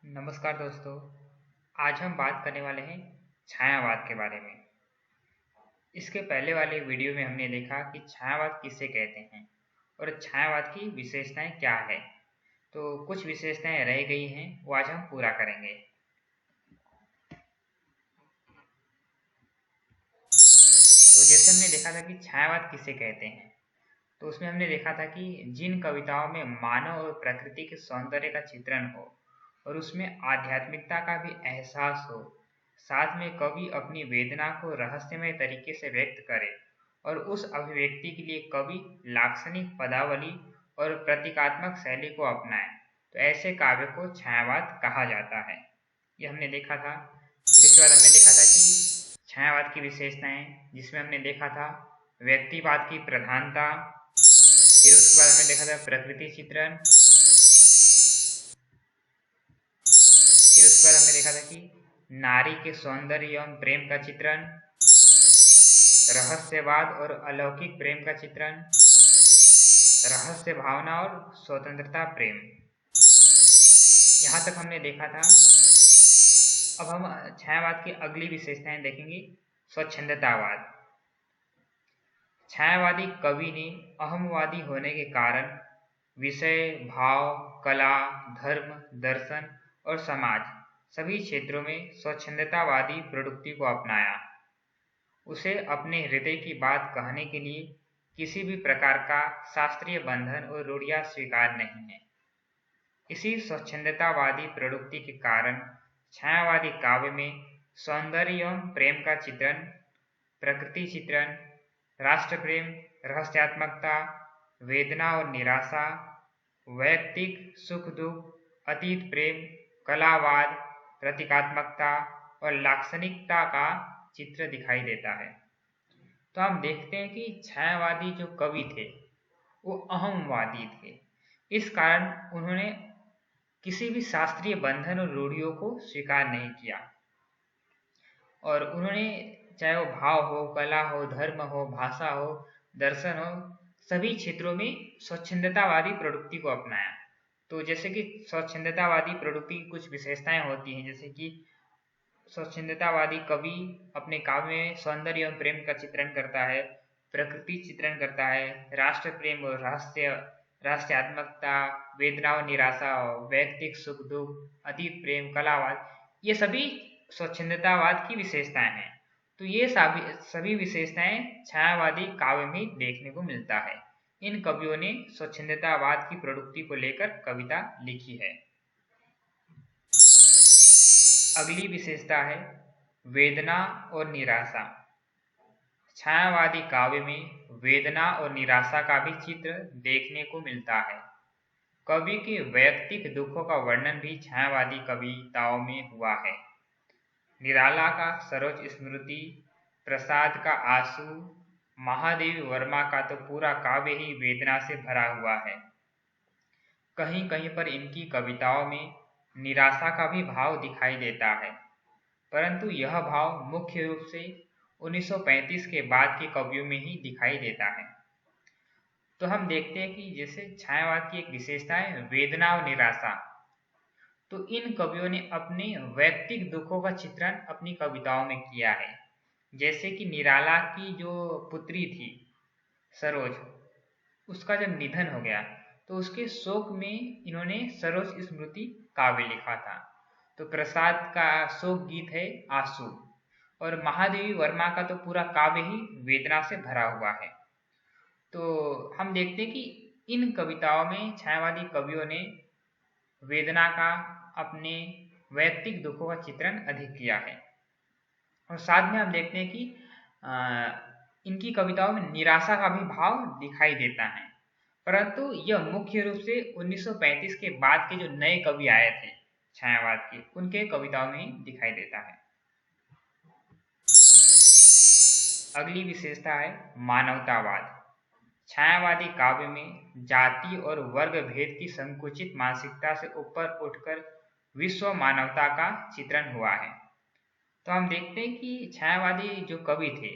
नमस्कार दोस्तों। आज हम बात करने वाले हैं छायावाद के बारे में। इसके पहले वाले वीडियो में हमने देखा कि छायावाद किसे कहते हैं और छायावाद की विशेषताएं क्या है। तो कुछ विशेषताएं रह गई हैं, वो आज हम पूरा करेंगे। तो जैसे हमने देखा था कि छायावाद किसे कहते हैं, तो उसमें हमने देखा था कि जिन कविताओं में मानव और प्रकृति के सौंदर्य का चित्रण हो और उसमें आध्यात्मिकता का भी एहसास हो, साथ में कवि अपनी वेदना को रहस्यमय तरीके से व्यक्त करे और उस अभिव्यक्ति के लिए कवि लाक्षणिक पदावली और प्रतीकात्मक शैली को अपनाए, तो ऐसे काव्य को छायावाद कहा जाता है। ये हमने देखा था। फिर इसके बाद हमने देखा था कि छायावाद की विशेषताएं, जिसमें हमने देखा था व्यक्तिवाद की प्रधानता। फिर उसके बाद हमने देखा था प्रकृति चित्रण। फिर उसके बाद हमने देखा था कि नारी के सौंदर्य एवं प्रेम का चित्रण, रहस्यवाद और अलौकिक प्रेम का चित्रण, रहस्य भावना और स्वतंत्रता प्रेम। यहाँ तक हमने देखा था। अब हम छायावाद की अगली विशेषताएं देखेंगे। स्वच्छंदतावाद। छायावादी कवि ने अहमवादी होने के कारण विषय, भाव, कला, धर्म, दर्शन और समाज सभी क्षेत्रों में स्वच्छंदतावादी प्रवृत्ति को अपनाया। उसे अपने हृदय की बात कहने के लिए किसी भी प्रकार का शास्त्रीय बंधन और रूढ़ियां स्वीकार नहीं है। इसी स्वच्छंदतावादी प्रवृत्ति के कारण छायावादी काव्य में सौंदर्य एवं प्रेम का चित्रण, प्रकृति चित्रण, राष्ट्र प्रेम, रहस्यात्मकता, वेदना और निराशा, वैयक्तिक सुख दुख, अतीत प्रेम, कलावाद, प्रतीकात्मकता और लाक्षणिकता का चित्र दिखाई देता है। तो हम देखते हैं कि छायावादी जो कवि थे वो अहमवादी थे। इस कारण उन्होंने किसी भी शास्त्रीय बंधन और रूढ़ियों को स्वीकार नहीं किया और उन्होंने चाहे वो भाव हो, कला हो, धर्म हो, भाषा हो, दर्शन हो, सभी क्षेत्रों में स्वच्छंदतावादी प्रवृत्ति को अपनाया। तो जैसे कि स्वच्छंदतावादी प्रवृत्ति की कुछ विशेषताएं होती हैं, जैसे कि स्वच्छंदतावादी कवि अपने काव्य में सौंदर्य एवं प्रेम का चित्रण करता है, प्रकृति चित्रण करता है, राष्ट्र प्रेम और रहस्यात्मकता, वेदना और निराशा, वैयक्तिक सुख दुख, अतीत प्रेम, कलावाद, ये सभी स्वच्छंदतावाद की विशेषताएं हैं। तो ये सभी विशेषताएं छायावादी काव्य में देखने को मिलता है। इन कवियों ने स्वच्छंदतावाद की प्रवृत्ति को लेकर कविता लिखी है। अगली विशेषता है वेदना और निराशा। छायावादी काव्य में वेदना और निराशा का भी चित्र देखने को मिलता है। कवि के वैयक्तिक दुखों का वर्णन भी छायावादी कविताओं में हुआ है। निराला का सरोज स्मृति, प्रसाद का आंसू, महादेवी वर्मा का तो पूरा काव्य ही वेदना से भरा हुआ है। कहीं कहीं पर इनकी कविताओं में निराशा का भी भाव दिखाई देता है, परंतु यह भाव मुख्य रूप से 1935 के बाद के कवियों में ही दिखाई देता है। तो हम देखते हैं कि जैसे छायावाद की एक विशेषता है वेदना और निराशा। तो इन कवियों ने अपने वैयक्तिक दुखों का चित्रण अपनी कविताओं में किया है। जैसे कि निराला की जो पुत्री थी सरोज, उसका जब निधन हो गया तो उसके शोक में इन्होंने सरोज स्मृति काव्य लिखा था। तो प्रसाद का शोक गीत है आंसू, और महादेवी वर्मा का तो पूरा काव्य ही वेदना से भरा हुआ है। तो हम देखते हैं कि इन कविताओं में छायावादी कवियों ने वेदना का, अपने वैयक्तिक दुखों का चित्रण अधिक किया है। और साथ में हम देखते हैं कि इनकी कविताओं में निराशा का भी भाव दिखाई देता है, परंतु यह मुख्य रूप से 1935 के बाद के जो नए कवि आए थे छायावाद के, उनके कविताओं में ही दिखाई देता है। अगली विशेषता है मानवतावाद। छायावादी काव्य में जाति और वर्ग भेद की संकुचित मानसिकता से ऊपर उठकर विश्व मानवता का चित्रण हुआ है। तो हम देखते हैं कि छायावादी जो कवि थे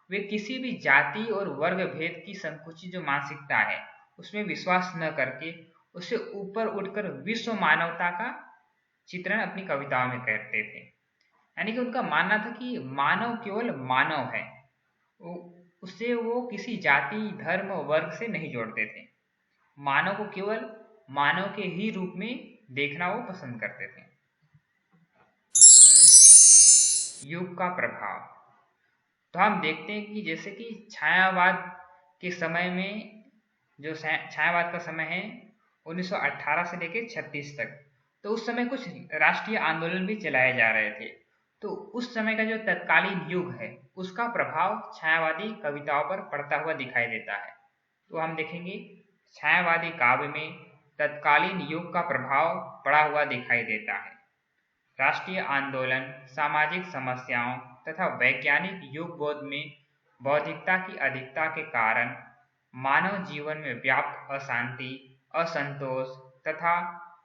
वे किसी भी जाति और वर्ग भेद की संकुचित जो मानसिकता है उसमें विश्वास न करके उससे ऊपर उठकर विश्व मानवता का चित्रण अपनी कविताओं में करते थे। यानी कि उनका मानना था कि मानव केवल मानव है, उससे वो किसी जाति, धर्म, वर्ग से नहीं जोड़ते थे। मानव को केवल मानव के ही रूप में देखना वो पसंद करते थे। युग का प्रभाव, तो हम देखते हैं कि जैसे कि छायावाद के समय में, जो छायावाद का समय है 1918 से लेकर 36 तक, तो उस समय कुछ राष्ट्रीय आंदोलन भी चलाए जा रहे थे। तो उस समय का जो तत्कालीन युग है उसका प्रभाव छायावादी कविताओं पर पड़ता हुआ दिखाई देता है। तो हम देखेंगे छायावादी काव्य में तत्कालीन युग का प्रभाव पड़ा हुआ दिखाई देता है। राष्ट्रीय आंदोलन, सामाजिक समस्याओं तथा वैज्ञानिक युग बोध में बौद्धिकता की अधिकता के कारण मानव जीवन में व्याप्त अशांति, असंतोष तथा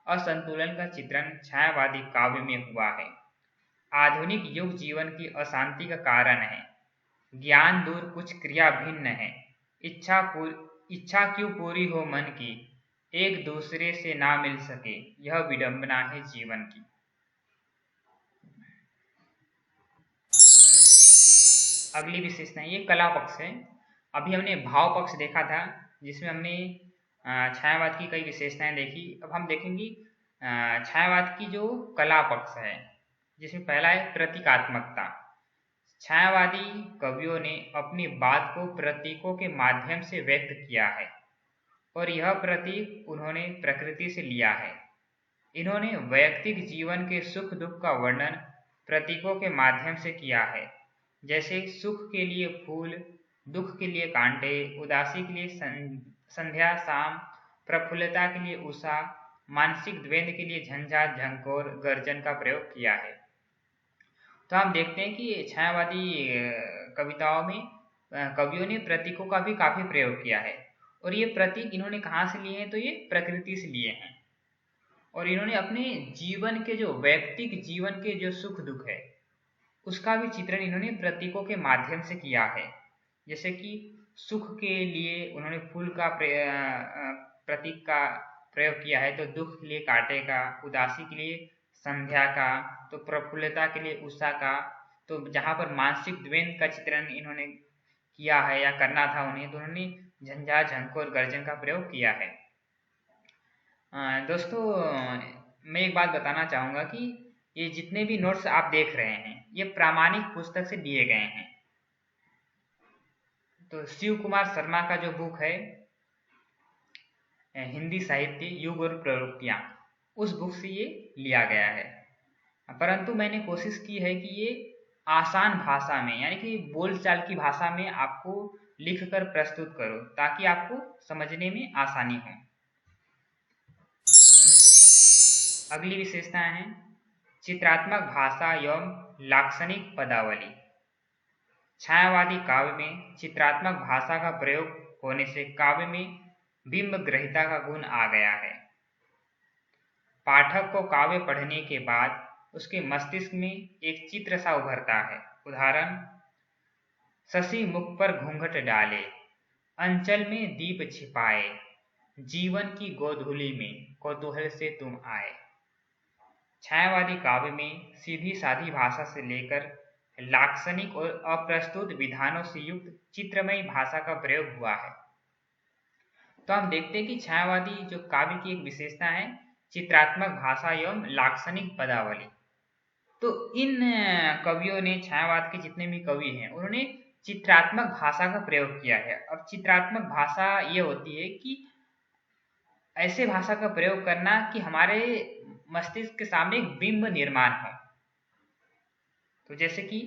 असंतुलन का चित्रण छायावादी काव्य में हुआ है। आधुनिक युग जीवन की अशांति का कारण है। ज्ञान दूर कुछ क्रिया भिन्न है। इच्छा क्यों पूरी हो मन की, एक दूसरे से ना मिल सके, यह विडंबना है जीवन की। अगली विशेषता ये कला पक्ष है। अभी हमने भाव पक्ष देखा था जिसमें हमने छायावाद की कई विशेषताएं देखी। अब हम देखेंगे छायावाद की जो कला पक्ष है, जिसमें पहला है प्रतीकात्मकता। छायावादी कवियों ने अपनी बात को प्रतीकों के माध्यम से व्यक्त किया है और यह प्रतीक उन्होंने प्रकृति से लिया है। इन्होंने वैयक्तिक जीवन के सुख दुख का वर्णन प्रतीकों के माध्यम से किया है, जैसे सुख के लिए फूल, दुख के लिए कांटे, उदासी के लिए संध्या शाम, प्रफुल्लता के लिए उषा, मानसिक द्वंद्व के लिए झंझा, झंकोर, गर्जन का प्रयोग किया है। तो हम देखते हैं कि छायावादी कविताओं में कवियों ने प्रतीकों का भी काफी प्रयोग किया है और ये प्रतीक इन्होंने कहाँ से लिए हैं, तो ये प्रकृति से लिए हैं। और इन्होंने अपने जीवन के जो वैयक्तिक जीवन के जो सुख दुख है उसका भी चित्रण इन्होंने प्रतीकों के माध्यम से किया है। जैसे कि सुख के लिए उन्होंने फूल का प्रतीक का प्रयोग किया है, तो दुख के लिए कांटे का, उदासी के लिए संध्या का, तो प्रफुल्लता के लिए उषा का। तो जहाँ पर मानसिक द्वंद्व का चित्रण इन्होंने किया है या करना था उन्हें, तो उन्होंने झंझा, झंकोर, गर्जन का प्रयोग किया है। दोस्तों मैं एक बात बताना चाहूँगा कि ये जितने भी नोट्स आप देख रहे हैं ये प्रामाणिक पुस्तक से दिए गए हैं। तो शिव कुमार शर्मा का जो बुक है हिंदी साहित्य युग और प्रवृत्तियाँ, उस बुक से ये लिया गया है। परंतु मैंने कोशिश की है कि ये आसान भाषा में, यानी कि बोलचाल की भाषा में आपको लिखकर प्रस्तुत करो ताकि आपको समझने में आसानी हो। अगली विशेषता है चित्रात्मक भाषा एवं लाक्षणिक पदावली। छायावादी काव्य में चित्रात्मक भाषा का प्रयोग होने से काव्य में बिंब ग्रहिता का गुण आ गया है। पाठक को काव्य पढ़ने के बाद उसके मस्तिष्क में एक चित्र सा उभरता है। उदाहरण, शशि मुख पर घूंघट डाले, अंचल में दीप छिपाए, जीवन की गोधूली में कौतूहल से तुम आए। छायावादी काव्य में सीधी साधी भाषा से लेकर लाक्षणिक और अप्रस्तुत विधानों से युक्त चित्रमयी भाषा का प्रयोग हुआ है। तो हम देखते हैं कि छायावादी जो काव्य की एक विशेषता है चित्रात्मक भाषा एवं लाक्षणिक पदावली। तो इन कवियों ने, छायावाद के जितने भी कवि हैं, उन्होंने चित्रात्मक भाषा का प्रयोग किया है। अब चित्रात्मक भाषा ये होती है कि ऐसे भाषा का प्रयोग करना कि हमारे मस्तिष्क के सामने एक बिंब निर्माण हो। तो जैसे कि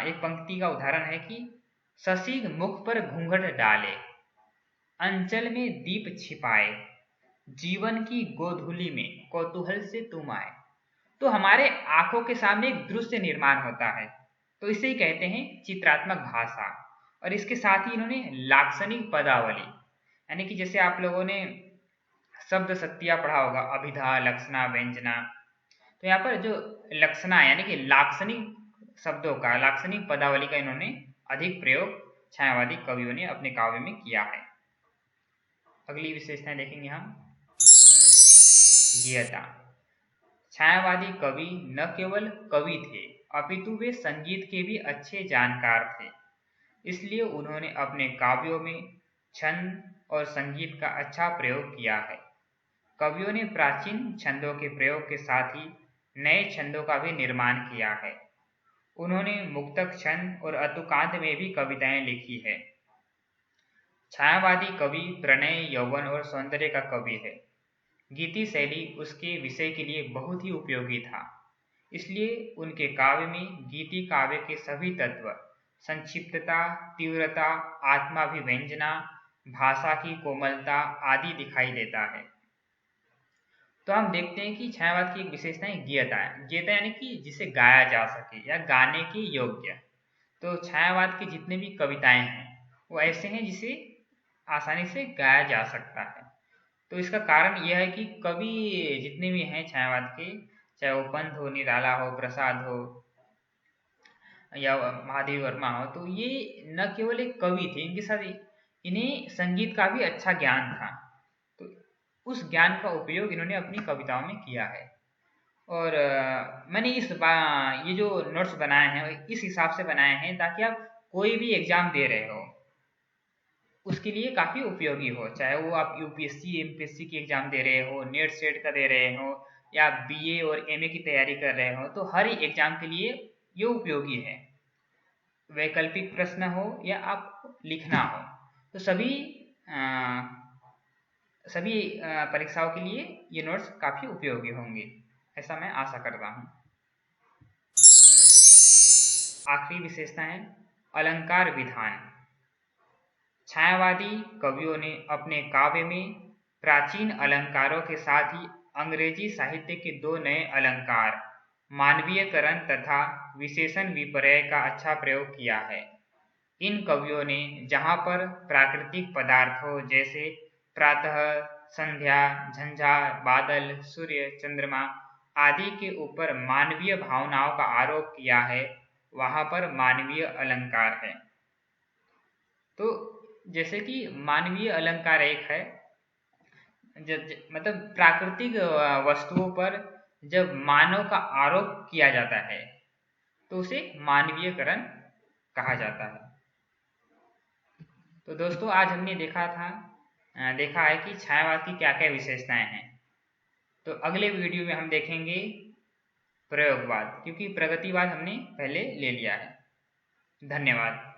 एक पंक्ति का उदाहरण है कि शशि मुख पर घूंघट डाले, अंचल में दीप छिपाए, जीवन की गोधूली में कौतूहल से तुम आए। तो हमारे आंखों के सामने एक दृश्य निर्माण होता है, तो इसे ही कहते हैं चित्रात्मक भाषा। और इसके साथ ही इन्होंने लाक्षणिक पदावली, यानी कि जैसे आप लोगों ने शब्द शक्तियाँ पढ़ा होगा, अभिधा, लक्षणा, व्यंजना। तो यहाँ पर जो लक्षणा यानी कि लाक्षणिक शब्दों का, लाक्षणिक पदावली का इन्होंने अधिक प्रयोग छायावादी कवियों ने अपने काव्य में किया है। अगली विशेषताएं देखेंगे हम। गेयता। छायावादी कवि न केवल कवि थे अपितु वे संगीत के भी अच्छे जानकार थे। इसलिए उन्होंने अपने काव्यों में छंद और संगीत का अच्छा प्रयोग किया है। कवियों ने प्राचीन छंदों के प्रयोग के साथ ही नए छंदों का भी निर्माण किया है। उन्होंने मुक्तक छंद और अतुकांत में भी कविताएं लिखी है। छायावादी कवि प्रणय, यौवन और सौंदर्य का कवि है। गीति शैली उसके विषय के लिए बहुत ही उपयोगी था। इसलिए उनके काव्य में गीति काव्य के सभी तत्व, संक्षिप्तता, तीव्रता, आत्माभिव्यंजना, भाषा की कोमलता आदि दिखाई देता है। तो हम देखते हैं कि छायावाद की एक विशेषता है गीयता है। गीयता यानी कि जिसे गाया जा सके या गाने के योग्य। तो छायावाद की जितने भी कविताएं हैं वो ऐसे हैं जिसे आसानी से गाया जा सकता है। तो इसका कारण यह है कि कवि जितने भी हैं छायावाद के, चाहे वो पंत हो, निराला हो, प्रसाद हो या महादेव वर्मा हो, तो ये न केवल एक कवि थे, इनके साथ इन्हें संगीत का भी अच्छा ज्ञान था। तो उस ज्ञान का उपयोग इन्होंने अपनी कविताओं में किया है। और मैंने ये जो नोट्स बनाए हैं इस हिसाब से बनाए हैं ताकि आप कोई भी एग्जाम दे रहे हो उसके लिए काफ़ी उपयोगी हो। चाहे वो आप यूपीएससी एमपीएससी की एग्जाम दे रहे हो, नेट सेट का दे रहे हो या बीए और एमए की तैयारी कर रहे हो, तो हर एग्जाम के लिए ये उपयोगी है। वैकल्पिक प्रश्न हो या आप लिखना हो, तो सभी परीक्षाओं के लिए ये नोट्स काफ़ी उपयोगी होंगे, ऐसा मैं आशा करता हूँ। आखिरी विशेषता है अलंकार विधान। छायावादी कवियों ने अपने काव्य में प्राचीन अलंकारों के साथ ही अंग्रेजी साहित्य के दो नए अलंकार, मानवीयकरण तथा विशेषण विपर्यय का अच्छा प्रयोग किया है। इन कवियों ने जहाँ पर प्राकृतिक पदार्थों जैसे प्रातः, संध्या, झंझार, बादल, सूर्य, चंद्रमा आदि के ऊपर मानवीय भावनाओं का आरोप किया है, वहाँ पर मानवीय अलंकार है। तो जैसे कि मानवीय अलंकार एक है, मतलब प्राकृतिक वस्तुओं पर जब मानव का आरोप किया जाता है तो उसे मानवीयकरण कहा जाता है। तो दोस्तों आज हमने देखा है कि छायावाद की क्या क्या विशेषताएं हैं। तो अगले वीडियो में हम देखेंगे प्रयोगवाद, क्योंकि प्रगतिवाद हमने पहले ले लिया है। धन्यवाद।